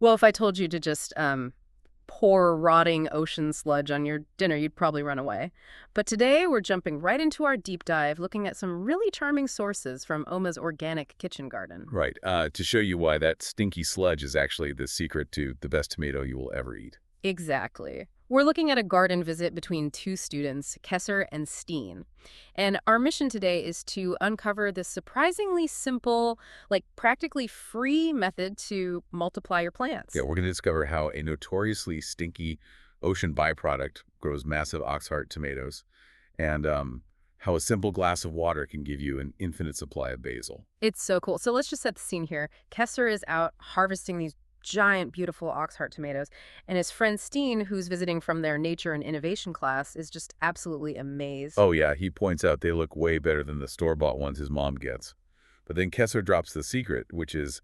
Well, if I told you to just pour rotting ocean sludge on your dinner, you'd probably run away. But today we're jumping right into our deep dive, looking at some really charming sources from Oma's organic kitchen garden. Right. To show you why that stinky sludge is actually the secret to the best tomato you will ever eat. Exactly. We're looking at a garden visit between two students, Kesser and Steen. And our mission today is to uncover this surprisingly simple, like practically free method to multiply your Yeah, plants. we're going to discover how a notoriously stinky ocean byproduct grows massive oxheart tomatoes, and how a simple glass of water can give you an infinite supply of basil. It's so cool. So let's just set the scene here. Kesser is out harvesting these giant, beautiful oxheart tomatoes, and his friend Steen, who's visiting from their nature and innovation class, is just absolutely amazed. Oh yeah, he points out they look way better than the store-bought ones his mom gets. But then Kessler drops the secret, which is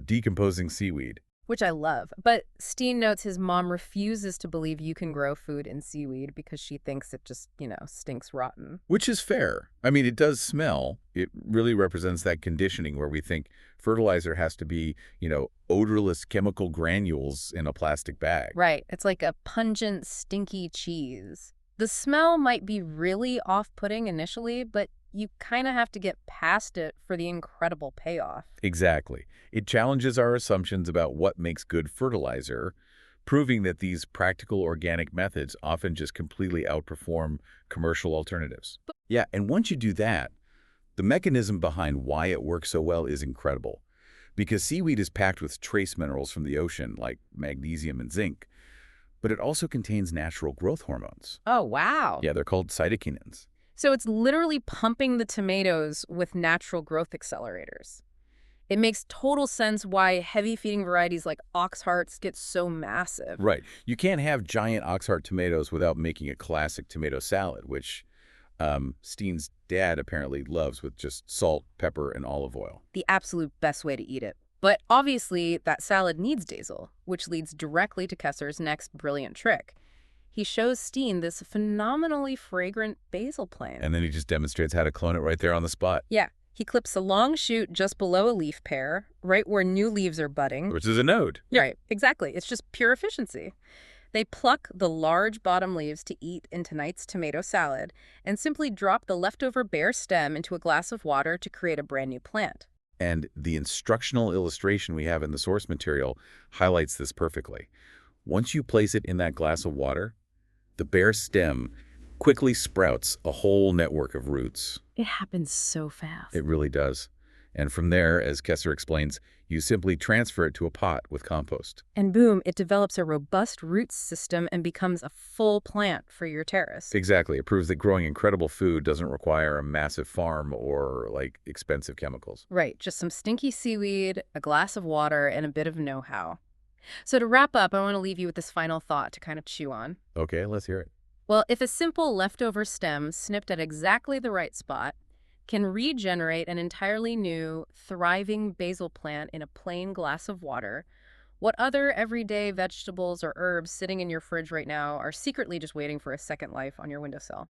decomposing seaweed. Which I love. But Steen notes his mom refuses to believe you can grow food in seaweed because she thinks it just, stinks rotten. Which is fair. I mean, it does smell. It really represents that conditioning where we think fertilizer has to be, odorless chemical granules in a plastic bag. Right. It's like a pungent, stinky cheese. The smell might be really off-putting initially, but you kind of have to get past it for the incredible payoff. Exactly. It challenges our assumptions about what makes good fertilizer, proving that these practical organic methods often just completely outperform commercial alternatives. Yeah, and once you do that, the mechanism behind why it works so well is incredible. Because seaweed is packed with trace minerals from the ocean, like magnesium and zinc, but it also contains natural growth hormones. Oh, wow. Yeah, they're called cytokinins. So it's literally pumping the tomatoes with natural growth accelerators. It makes total sense why heavy-feeding varieties like oxhearts get so massive. Right. You can't have giant oxheart tomatoes without making a classic tomato salad, which Steen's dad apparently loves with just salt, pepper, and olive oil. The absolute best way to eat it. But obviously, that salad needs basil, which leads directly to Kesser's next brilliant trick. He shows Steen this phenomenally fragrant basil plant. And then he just demonstrates how to clone it right there on the spot, Yeah, he clips a long shoot just below a leaf pair, right where new leaves are budding. which is a node. Yeah, right, exactly. It's just pure efficiency. They pluck the large bottom leaves to eat in tonight's tomato salad and simply drop the leftover bare stem into a glass of water to create a brand new plant. And the instructional illustration we have in the source material highlights this perfectly. Once you place it in that glass of water, the bare stem quickly sprouts a whole network of roots. It happens so fast. It really does. And from there, as Kesser explains, you simply transfer it to a pot with compost. And boom, it develops a robust root system and becomes a full plant for your terrace. Exactly. It proves that growing incredible food doesn't require a massive farm or, expensive chemicals. Right, just some stinky seaweed, a glass of water, and a bit of know-how. So to wrap up, I want to leave you with this final thought to kind of chew on. Okay, let's hear it. Well, if a simple leftover stem snipped at exactly the right spot can regenerate an entirely new, thriving basil plant in a plain glass of water, what other everyday vegetables or herbs sitting in your fridge right now are secretly just waiting for a second life on your windowsill?